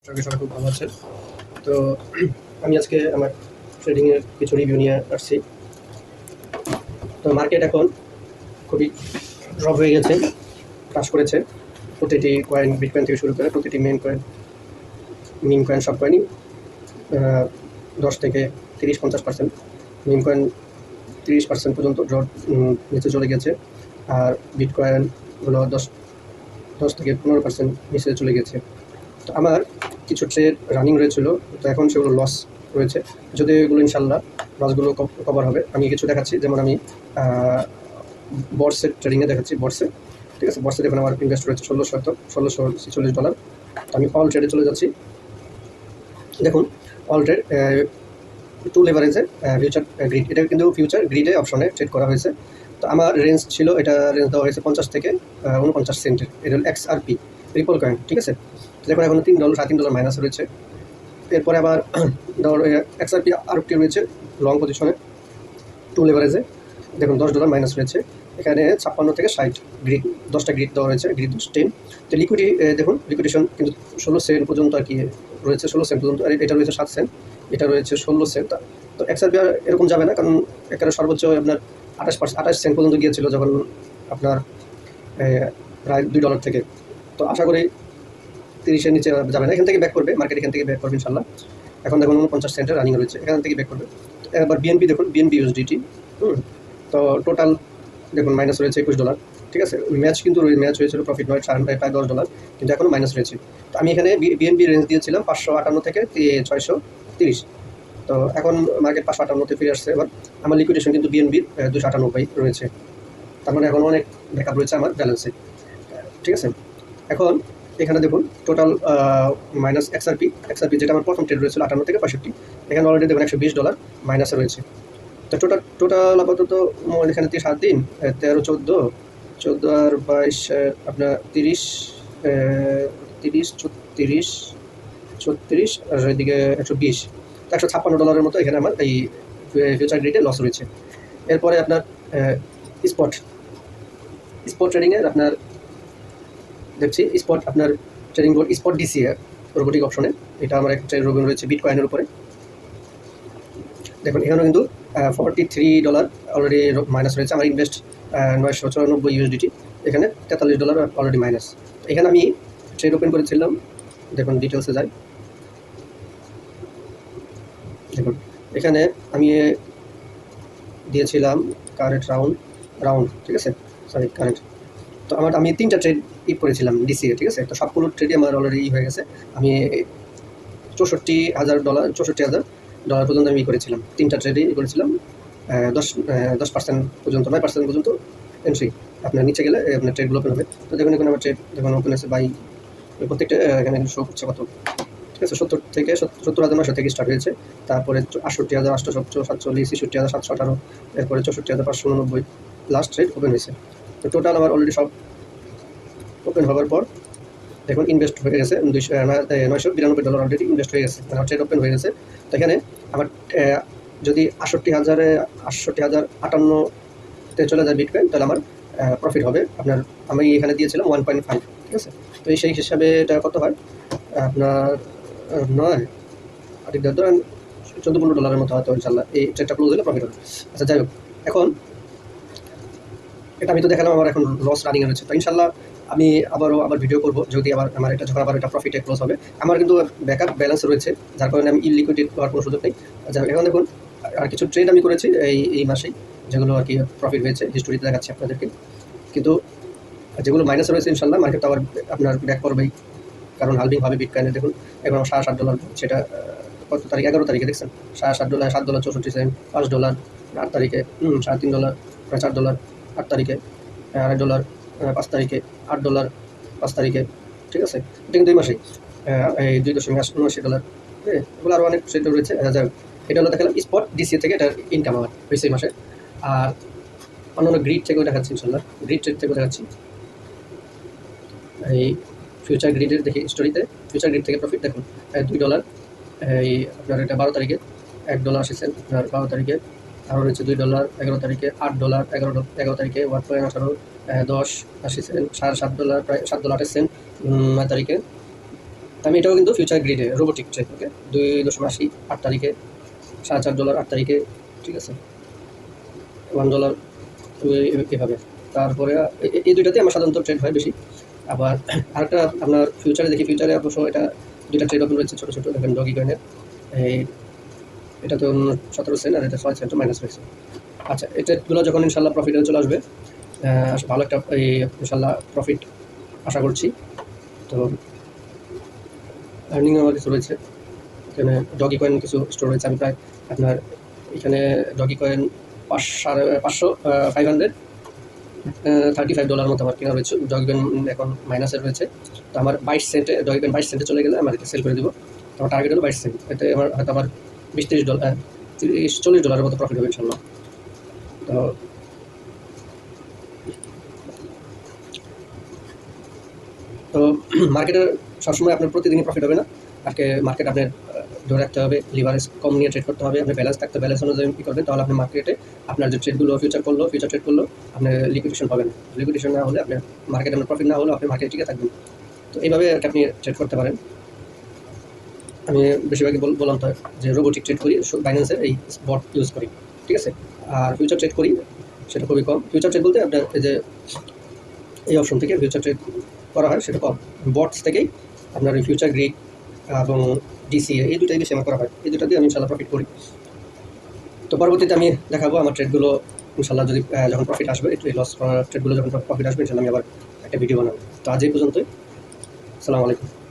সবাই খুব ভালো আছে। তো আমি আজকে আমার ট্রেডিংয়ের কিছু রিভিউ নিয়ে আসছি। তো মার্কেট এখন খুবই ড্রপ হয়ে গেছে, ক্রাশ করেছে। প্রতিটি কয়েন, বিটকয়েন থেকে শুরু করে প্রতিটি মিম কয়েন সব কয়েনই 10 থেকে 30-50%, মিম কয়েন 30% পর্যন্ত ড্রপ নিচে চলে গেছে। আর বিটকয়েনগুলো 10 থেকে 15% নিচে চলে গেছে। তো আমার কিছু ট্রেড রানিং রয়েছিল, তো এখন সেগুলো লস রয়েছে। যদি এগুলো ইনশাল্লাহ লসগুলো কভার হবে। আমি কিছু দেখাচ্ছি, যেমন আমি বর্সের ট্রেডিংয়ে দেখাচ্ছি। বর্সে, ঠিক আছে, বর্সে দেখুন আমার ইনভেস্ট রয়েছে $1646। আমি অল ট্রেডে চলে যাচ্ছি। দেখুন অল ট্রেড টু লেভারেজে ফিউচার গ্রিড, এটা কিন্তু ফিউচার গ্রিডে অপশনে ট্রেড করা হয়েছে। তো আমার রেঞ্জ ছিল, এটা রেঞ্জ দেওয়া হয়েছে 50 থেকে 49 সেন্টের। এটা হল XRP রিপল কয়েন, ঠিক আছে। দেখুন এখন $3, $3 মাইনাস রয়েছে। এরপরে আবার ধর XRP আরেকটি রয়েছে লং পজিশনে টু লেভারেজে, দেখুন $10 মাইনাস রয়েছে। এখানে 56 থেকে 60 গ্রিড, 10টা গ্রিড দেওয়া হয়েছে, গ্রিড 10। তো দেখুন লিকুইডেশন কিন্তু 16 সেন্ট পর্যন্ত আর কি রয়েছে, 16 সেন্ট পর্যন্ত। আর এটা রয়েছে 7 সেন্ট, এটা রয়েছে 16 সেন্ট। তো XRP আর এরকম যাবে না, কারণ এখানে সর্বোচ্চ আপনার 28 সেন্ট পর্যন্ত গিয়েছিল যখন আপনার প্রায় $2 থেকে। তো আশা করি 30-এর নিচে যাবে না, এখান থেকে ব্যাক করবে মার্কেট, এখান থেকে ব্যাক করবে ইনশাল্লাহ। এখন দেখুন 49 সেন্টের রানিং রয়েছে, এখান থেকে ব্যাক করবে। এবার বিএনপি দেখুন, বিএনপি ইউএসডিটি। তো টোটাল দেখুন মাইনাস রয়েছে $21, ঠিক আছে। ম্যাচ হয়েছিল প্রফিট নয়, প্রায় $10, কিন্তু এখনও মাইনাস রয়েছে। তো আমি এখানে বিএনপি রেঞ্জ দিয়েছিলাম 558 থেকে 630। তো এখন মার্কেট 558-তে ফিরে আসছে। এবার আমার লিকুইডেশন কিন্তু বিএনবির 298 রয়েছে, তার মানে এখন অনেক ব্যাকআপ রয়েছে আমার ব্যালেন্সে, ঠিক আছে। এখন এখানে দেখুন টোটাল মাইনাস XRP যেটা আমার প্রথম ট্রেড রয়েছিল 58 থেকে 65, এখানে অলরেডি দেখুন $120 মাইনাসে রয়েছে। তো টোটাল আপাতত এখানে 7 দিন 13, 14 আর 22 আপনার 30, 36 আর এদিকে 120, $156 মতো এখানে আমার এই ফিউচার গ্রিডে লস রয়েছে। এরপরে আপনার স্পট ট্রেডিংয়ের আপনার দেখছি আপনার trading board spot DCA robotic অপশনে, এটা আমার একটা ট্রেড রয়েছে বিটকয়েনের উপরে। দেখুন এখানেও কিন্তু $43 অলরেডি মাইনাস রয়েছে। আমার ইনভেস্ট $994, এখানে $43 অলরেডি মাইনাস। এখানে আমি ট্রেড ওপেন করেছিলাম, দেখুন ডিটেলসে যাই। দেখুন এখানে আমি দিয়েছিলাম কারেন্ট রাউন্ড, ঠিক আছে, সরি কারেন্ট। তো আমি 3টা ট্রেড করেছিলাম DCA, ঠিক আছে। তো সবগুলো ট্রেডই আমার অলরেডি হয়ে গেছে। আমি $64,000 পর্যন্ত আমি করেছিলাম, 3টা ট্রেডই করেছিলাম। 10% পর্যন্ত, 9% পর্যন্ত এন্ট্রি। আপনার নিচে গেলে আপনার ট্রেডগুলো ওপেন হবে। তো দেখুন এখানে আমার ট্রেড দেখুন ওপেন আছে বাই, প্রত্যেকটা এখানে শো করছে কত, ঠিক আছে। 70,900 থেকে স্টার্ট হয়েছে, তারপরে 68,847, 66,718, এরপরে 64,589 লাস্ট ট্রেড ওপেন হয়েছে। তো টোটাল আমার অলরেডি সব ওপেন হওয়ার পর দেখুন ইনভেস্ট হয়ে গেছে $992 অলরেডি ইনভেস্ট হয়ে গেছে, মানে ট্রেড ওপেন হয়ে গেছে। তো এখানে আমার যদি 68,058-তে চলে যায় বিটকয়েন, তাহলে আমার প্রফিট হবে আপনার, আমি এখানে দিয়েছিলাম 1.5, ঠিক আছে। তো সেই হিসাবে এটা কত হয় আপনার 9 ধরেন $14-15 মতো হয়তো ইনশাল্লাহ এই ট্রেডটা ক্লোজ হলে প্রফিট হবে। আচ্ছা যাই হোক, এখন এটা আমি তো দেখালাম আমার এখন লস রানিং রয়েছে। তো ইনশাল্লাহ আমি আবার ভিডিও করবো, যদি আমার এটা যখন আবার এটা প্রফিটে ক্লোজ হবে। আমার কিন্তু ব্যাকআপ ব্যালেন্স রয়েছে, যার কারণে আমি ইলিকুইডেট হওয়ার কোনো সুযোগ নেই। এখন দেখুন আর কিছু ট্রেড আমি করেছি এই মাসেই, যেগুলো আর কি প্রফিট হয়েছে, হিস্টোরিতে দেখাচ্ছি আপনাদেরকে। কিন্তু যেগুলো মাইনাস রয়েছে ইনশাল্লাহ মার্কেট আবার আপনার ব্যাক করবেই, কারণ হালভিং হবে বিটকয়েনে। দেখুন এখন $7.5, সেটা কত তারিখ, 11 তারিখে দেখছেন $7.5, $7.64, $5 8 তারিখে, $3.5, প্রায় $4 8 তারিখে, $2.5, 5 তারিখে, $8 5 তারিখে, ঠিক আছে। এটা কিন্তু এই মাসেই এই $2.79, হ্যাঁ, এগুলো আরও অনেক সেটা রয়েছে। এটা হলো দেখালাম স্পট DCA থেকে, এটার ইনকাম আমার হয়েছে এই মাসে। আর অন্যান্য গ্রিড থেকেও দেখাচ্ছি ইনশাল্লাহ, গ্রিড ট্রেড থেকেও দেখাচ্ছি। এই ফিউচার গ্রিডের দেখি স্টোরিতে, ফিউচার গ্রিড থেকে প্রফিট দেখুন $2, এই আপনার এটা 12 তারিখে $1.80, আপনার 12 তারিখে আরও রয়েছে $2, 11 তারিখে $8, 11 তারিখে 1.18, 10.80, $7.5, প্রায় $7.28, 9 তারিখে আমি এটাও কিন্তু ফিউচার গ্রিডে রোবোটিক ট্রেড, ওকে, 2.80 8 তারিখে, $4.5 8 তারিখে, ঠিক আছে, $1 এভাবে। তারপরে এই দুইটাতে আমার সাধারণত ট্রেড হয় বেশি। আবার আরেকটা আপনার ফিউচারে দেখি, ফিউচারে অবশ্য এটা দুইটা ট্রেড ওপেন রয়েছে ছোটো ছোটো, দেখেন ডগি কয়েনের, এই এটা তো 17 সেন্ট আর এটা 6 সেন্ট মাইনাস রয়েছে। আচ্ছা, এই ট্রেডগুলো যখন ইনশাল্লাহ প্রফিটে চলে আসবে, ভালো একটা এই ইনশাল্লাহ প্রফিট আশা করছি। তো আর্নিং আমার কিছু রয়েছে, এখানে ডগি কয়েন কিছু স্টোর রয়েছে। আমি প্রায় আপনার এখানে ডগি কয়েন 535 $35 মতো আমার কেনা রয়েছে। ডগি কয়েন এখন মাইনাসে রয়েছে, তো আমার 22 সেন্টে ডগি কয়েন 22 সেন্টে চলে গেলে আমার এটা সেল করে দেবো। তো আমার টার্গেট হলো 22 সেন্ট, এতে আমার হয়তো আমার $20-30 $30-40 মতো প্রফিট হবে ইনশাল্লাহ। তো তো মার্কেটে সবসময় আপনার প্রতিদিনই প্রফিট হবে না, আজকে মার্কেট আপনার ধরে রাখতে হবে, লিভারেজ কম নিয়ে ট্রেড করতে হবে, আপনার ব্যালেন্স থাকতে, ব্যালেন্স অনুযায়ী কী করবেন, তাহলে আপনি মার্কেটে আপনার যে ট্রেডগুলো ফিউচার ট্রেড করলো আপনার লিকুইডেশন হবে না। লিকুইডেশন না হলে আপনার মার্কেটে আপনার প্রফিট না হলেও আপনি মার্কেটে টিকে থাকবেন। তো এইভাবে আপনি ট্রেড করতে পারেন। আমি বেশিরভাগই বললাম তো যে রোবোটিক ট্রেড করি, বাইন্যান্সের এই বট ইউজ করি, ঠিক আছে। আর ফিউচার ট্রেড করি সেটা খুবই কম। ফিউচার ট্রেড বলতে আপনার এই যে এই অপশন থেকে ফিউচার ট্রেড করা হয় সেটা কম, বটস থেকেই আপনার ওই ফিউচার গ্রিড এবং ডিসিএ এই দুটাই বেশি আমার করা হয়, এই দুটা দিয়ে আমি ইনশাল্লাহ প্রফিট করি। তো পরবর্তীতে আমি দেখাবো আমার ট্রেডগুলো ইনশাল্লাহ যদি যখন প্রফিট আসবে, এই লস ট্রেডগুলো যখন প্রফিট আসবে ইনশাল্লাহ আমি আবার একটা ভিডিও বানাবো। তো আজ এই পর্যন্তই, আসসালামু আলাইকুম।